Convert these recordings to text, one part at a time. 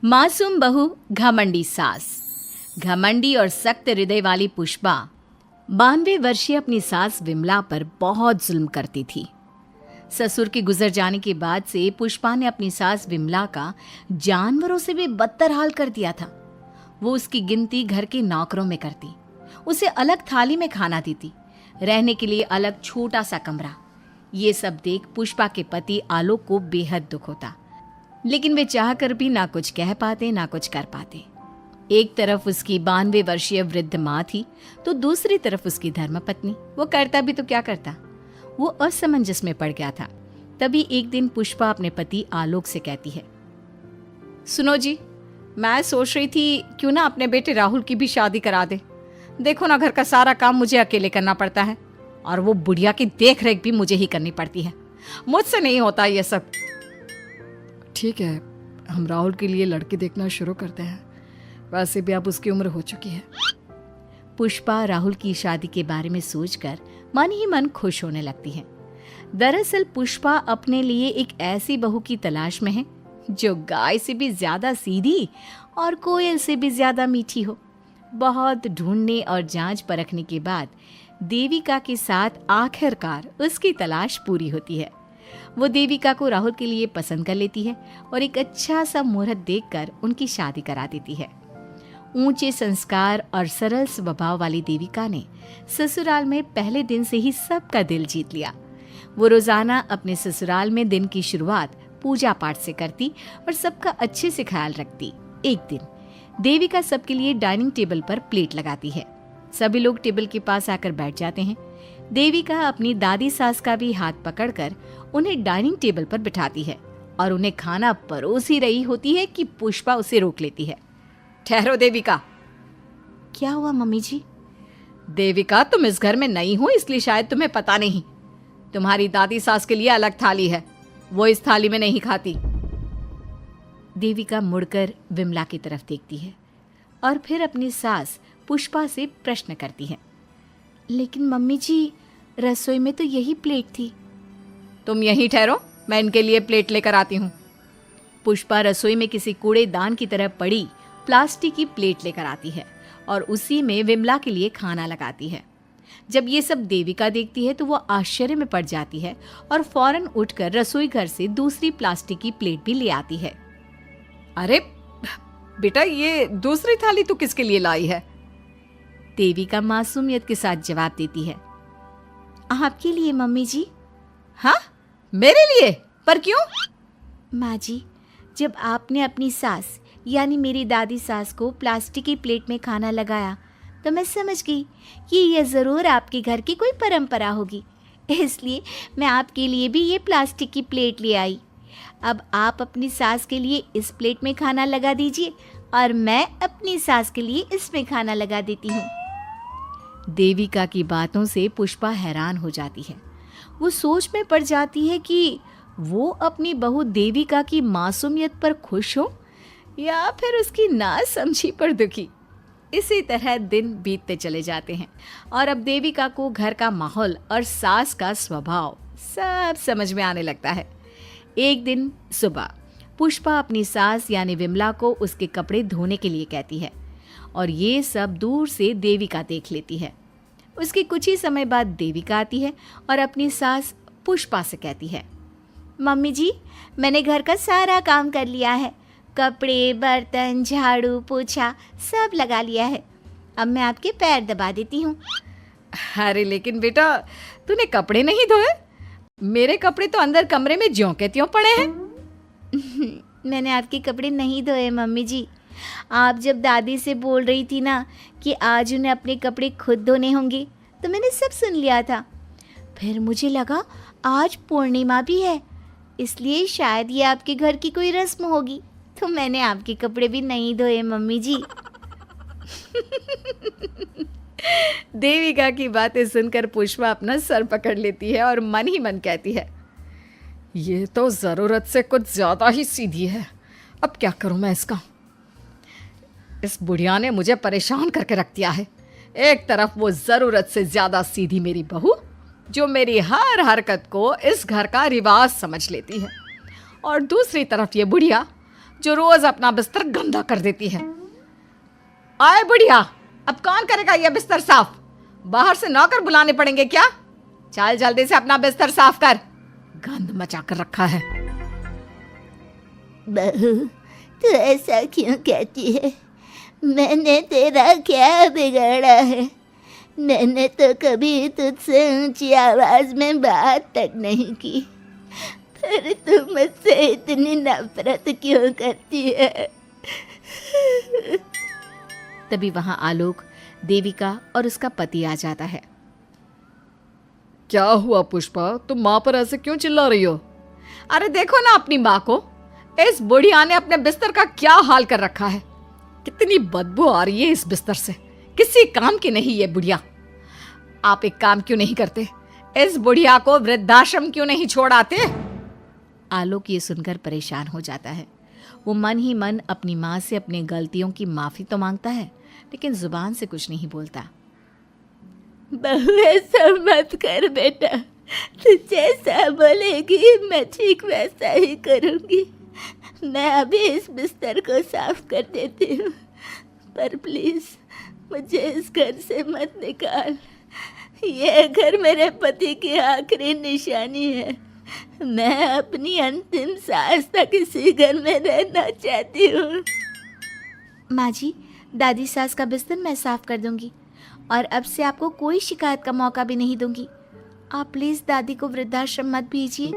मासूम बहू घमंडी सास। घमंडी और सख्त हृदय वाली पुष्पा 92 वर्षीय अपनी सास विमला पर बहुत जुल्म करती थी। ससुर के गुजर जाने के बाद से पुष्पा ने अपनी सास विमला का जानवरों से भी बदतर हाल कर दिया था। वो उसकी गिनती घर के नौकरों में करती, उसे अलग थाली में खाना देती, रहने के लिए अलग छोटा सा कमरा। ये सब देख पुष्पा के पति आलोक को बेहद दुख होता, लेकिन वे चाह कर भी ना कुछ कह पाते ना कुछ कर पाते। एक तरफ उसकी 92 वर्षीय वृद्ध माँ थी, तो दूसरी तरफ उसकी धर्मपत्नी। वो करता भी तो क्या करता। वो असमंजस में पड़ गया था। तभी एक दिन पुष्पा अपने पति आलोक से कहती है, सुनो जी, मैं सोच रही थी क्यों ना अपने बेटे राहुल की भी शादी करा दे। देखो ना, घर का सारा काम मुझे अकेले करना पड़ता है और वो बुढ़िया की देख रेख भी मुझे ही करनी पड़ती है। मुझसे नहीं होता ये सब। ठीक है, हम राहुल के लिए लड़के देखना शुरू करते हैं। वैसे भी अब उसकी उम्र हो चुकी है। पुष्पा राहुल की शादी के बारे में सोचकर मन ही मन खुश होने लगती है। दरअसल पुष्पा अपने लिए एक ऐसी बहू की तलाश में है जो गाय से भी ज्यादा सीधी और कोयल से भी ज्यादा मीठी हो। बहुत ढूंढने और जांच परखने के बाद देविका के साथ आखिरकार उसकी तलाश पूरी होती है। वो देविका को राहुल के लिए पसंद कर लेती है और एक अच्छा सा मुहूर्त देखकर उनकी शादी करा देती है। ऊंचे संस्कार और सरल स्वभाव वाली देविका ने ससुराल में पहले दिन से ही सबका दिल जीत लिया। वो रोजाना अपने ससुराल में दिन की शुरुआत पूजा पाठ से करती और सबका अच्छे से ख्याल रखती। एक दिन देविका सबके लिए डाइनिंग टेबल पर प्लेट लगाती है। सभी लोग टेबल के पास आकर बैठ जाते हैं। देविका अपनी दादी सास का भी हाथ पकड़कर उन्हें डाइनिंग टेबल पर बिठाती है और उन्हें खाना परोस ही रही होती है कि पुष्पा उसे रोक लेती है। ठहरो देविका। क्या हुआ मम्मी जी? देविका, तुम इस घर में नई हो इसलिए शायद तुम्हें पता नहीं। तुम्हारी दादी सास के लिए अलग थाली है, वो इस थाली में नहीं खाती। देविका मुड़कर विमला की तरफ देखती है और फिर अपनी सास पुष्पा से प्रश्न करती है, लेकिन मम्मी जी, रसोई में तो यही प्लेट थी। तुम यहीं ठहरो, मैं इनके लिए प्लेट लेकर आती हूँ। पुष्पा रसोई में किसी कूड़ेदान की तरह पड़ी प्लास्टिक की प्लेट लेकर आती है और उसी में विमला के लिए खाना लगाती है। जब ये सब देविका देखती है तो वो आश्चर्य में पड़ जाती है और फौरन उठकर रसोई घर से दूसरी प्लास्टिक की प्लेट भी ले आती है। अरे बेटा, ये दूसरी थाली तू किसके लिए लाई है? देविका मासूमियत के साथ जवाब देती है, आपके लिए मम्मी जी। हाँ, मेरे लिए? पर क्यों? माँ जी, जब आपने अपनी सास यानी मेरी दादी सास को प्लास्टिक की प्लेट में खाना लगाया तो मैं समझ गई कि यह ज़रूर आपके घर की कोई परंपरा होगी, इसलिए मैं आपके लिए भी ये प्लास्टिक की प्लेट ले आई। अब आप अपनी सास के लिए इस प्लेट में खाना लगा दीजिए और मैं अपनी सास के लिए इसमें खाना लगा देती हूँ। देविका की बातों से पुष्पा हैरान हो जाती है। वो सोच में पड़ जाती है कि वो अपनी बहू देविका की मासूमियत पर खुश हो या फिर उसकी नासमझी पर दुखी। इसी तरह दिन बीतते चले जाते हैं और अब देविका को घर का माहौल और सास का स्वभाव सब समझ में आने लगता है। एक दिन सुबह पुष्पा अपनी सास यानी विमला को उसके कपड़े धोने के लिए कहती है और ये सब दूर से देविका देख लेती है। उसके कुछ ही समय बाद देविका आती है और अपनी सास पुष्पा से कहती है, मम्मी जी, मैंने घर का सारा काम कर लिया है। कपड़े, बर्तन, झाड़ू, पोछा सब लगा लिया है। अब मैं आपके पैर दबा देती हूँ। अरे लेकिन बेटा, तूने कपड़े नहीं धोए? मेरे कपड़े तो अंदर कमरे में ज्यों के त्यों पड़े हैं। मैंने आपके कपड़े नहीं धोए मम्मी जी। आप जब दादी से बोल रही थी ना कि आज उन्हें अपने कपड़े खुद धोने होंगे, तो मैंने सब सुन लिया था। फिर मुझे लगा आज पूर्णिमा भी है, इसलिए शायद ये आपके घर की कोई रस्म होगी, तो मैंने आपके कपड़े भी नहीं धोए मम्मी जी। देविका की बातें सुनकर पुष्पा अपना सर पकड़ लेती है और मन ही मन कहती है, ये तो ज़रूरत से कुछ ज़्यादा ही सीधी है। अब क्या करूं मैं इसका? इस बुढ़िया ने मुझे परेशान करके रख दिया है। एक तरफ वो ज़रूरत से ज़्यादा सीधी मेरी बहू, जो मेरी हर हरकत को इस घर का रिवाज समझ लेती है, और दूसरी तरफ ये बुढ़िया जो रोज अपना बिस्तर गंदा कर देती है। आए बुढ़िया, अब कौन करेगा ये बिस्तर साफ? बाहर से नौकर बुलाने पड़ेंगे क्या? चल जल्दी से अपना बिस्तर साफ कर, गंद मचा कर रखा है। बहू, तू ऐसा क्यों कहती है? मैंने तेरा क्या बिगाड़ा है? मैंने तो कभी तुझसे ऊंची आवाज में बात तक नहीं की, पर तू मुझसे इतनी नफरत क्यों करती है? तभी वहां आलोक, देविका और उसका पति आ जाता है। क्या हुआ पुष्पा, तुम माँ पर ऐसे क्यों चिल्ला रही हो? अरे देखो ना अपनी माँ को, इस बुढ़िया ने अपने बिस्तर का क्या हाल कर रखा है। कितनी बदबू आ रही है इस बिस्तर से, किसी काम की नहीं ये बुढ़िया। आप एक काम क्यों नहीं करते, इस बुढ़िया को वृद्धाश्रम क्यों नहीं छोड़ आते? आलोक ये सुनकर परेशान हो जाता है। वो मन ही मन अपनी माँ से अपनी गलतियों की माफी तो मांगता है, लेकिन जुबान से कुछ नहीं बोलता। बहू, ऐसा मत कर बेटा, तू जैसा बोलेगी मैं ठीक वैसा ही करूँगी। मैं अभी इस बिस्तर को साफ कर देती हूँ, पर प्लीज मुझे इस घर से मत निकाल। यह घर मेरे पति की आखिरी निशानी है। मैं अपनी अंतिम सांस तक इसी घर में रहना चाहती हूँ। माँ जी, दादी सास का बिस्तर मैं साफ कर दूंगी और अब से आपको कोई शिकायत का मौका भी नहीं दूंगी। आप प्लीज दादी को वृद्धाश्रम मत भेजिए।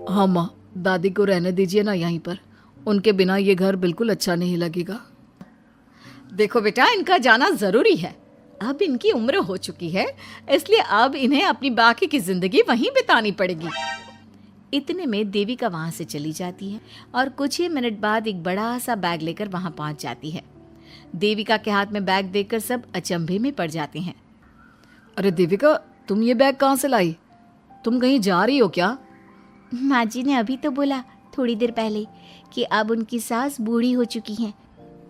हाँ माँ, दादी को रहने दीजिए ना यहीं पर, उनके बिना ये घर बिल्कुल अच्छा नहीं लगेगा। देखो बेटा, इनका जाना जरूरी है, अब इनकी उम्र हो चुकी है, इसलिए अब इन्हें अपनी बाकी की जिंदगी वहीं बितानी पड़ेगी। इतने में देविका वहां से चली जाती है और कुछ ही मिनट बाद एक बड़ा सा बैग लेकर वहां पहुंच जाती है। देविका के हाथ में बैग देखकर सब अचंभे में पड़ जाते हैं। अरे देविका, तुम ये बैग कहाँ से लाई? तुम कहीं जा रही हो क्या? माँ जी ने अभी तो बोला थोड़ी देर पहले कि अब उनकी सास बूढ़ी हो चुकी हैं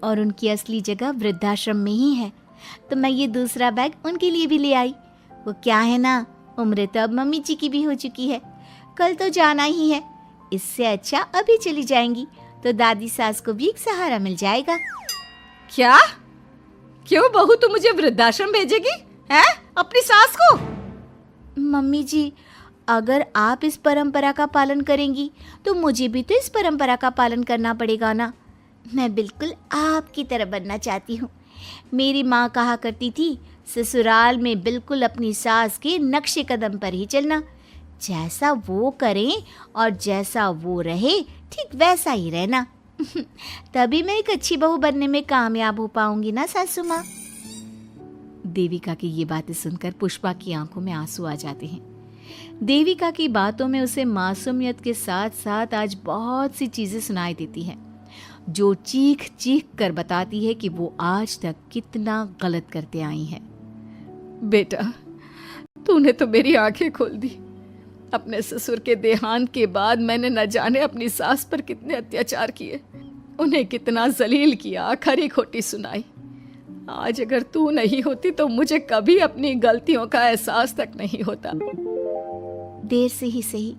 और उनकी असली जगह वृद्धाश्रम में ही है, तो मैं ये दूसरा बैग उनके लिए भी ले आई। वो क्या है ना, उम्र तो अब मम्मी जी की भी हो चुकी है, कल तो जाना ही है। इससे अच्छा अभी चली जाएंगी तो दादी सास को भी एक सहारा मिल जाएगा। क्या? क्यों बहू, तू मुझे वृद्धाश्रम भेजेगी हैं, अपनी सास को? मम्मी जी, अगर आप इस परंपरा का पालन करेंगी तो मुझे भी तो इस परंपरा का पालन करना पड़ेगा ना। मैं बिल्कुल आपकी तरह बनना चाहती हूँ। मेरी माँ कहा करती थी, ससुराल में बिल्कुल अपनी सास के नक्शे कदम पर ही चलना, जैसा वो करें और जैसा वो रहे ठीक वैसा ही रहना। तभी मैं एक अच्छी बहू बनने में कामयाब हो पाऊंगी ना सासू माँ। देविका की ये बातें सुनकर पुष्पा की आंखों में आंसू आ जाते हैं। देविका की बातों में उसे मासूमियत के साथ साथ आज बहुत सी चीजें सुनाई देती हैं, जो चीख चीख कर बताती है कि वो आज तक कितना गलत करते आई हैं। बेटा, तूने तो मेरी आंखें खोल दी। अपने ससुर के देहांत के बाद मैंने न जाने अपनी सास पर कितने अत्याचार किए, उन्हें कितना जलील किया, खरी खोटी सुनाई। आज अगर तू नहीं होती तो मुझे कभी अपनी गलतियों का एहसास तक नहीं होता। देर से ही सही,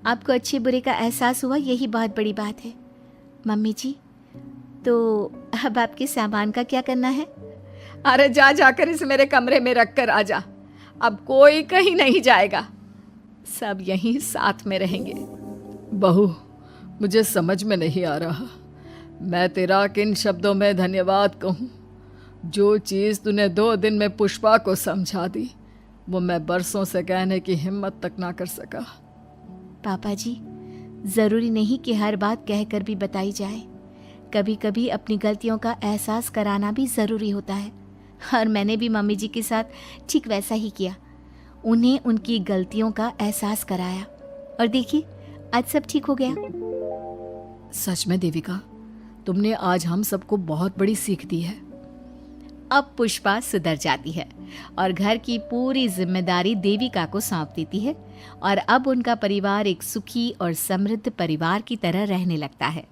आपको अच्छे बुरे का एहसास हुआ, यही बहुत बड़ी बात है। मम्मी जी, तो अब आपके सामान का क्या करना है? अरे जाकर इसे मेरे कमरे में रख कर आ जा। अब कोई कहीं नहीं जाएगा, सब यहीं साथ में रहेंगे। बहू, मुझे समझ में नहीं आ रहा मैं तेरा किन शब्दों में धन्यवाद कहूँ। जो चीज़ तूने 2 दिन में पुष्पा को समझा दी, वो मैं बरसों से कहने की हिम्मत तक ना कर सका। पापा जी, ज़रूरी नहीं कि हर बात कहकर भी बताई जाए, कभी कभी अपनी गलतियों का एहसास कराना भी ज़रूरी होता है। और मैंने भी मम्मी जी के साथ ठीक वैसा ही किया, उन्हें उनकी गलतियों का एहसास कराया और देखिए आज सब ठीक हो गया। सच में देविका, तुमने आज हम सबको बहुत बड़ी सीख दी है। अब पुष्पा सुधर जाती है और घर की पूरी जिम्मेदारी देविका को सौंप देती है और अब उनका परिवार एक सुखी और समृद्ध परिवार की तरह रहने लगता है।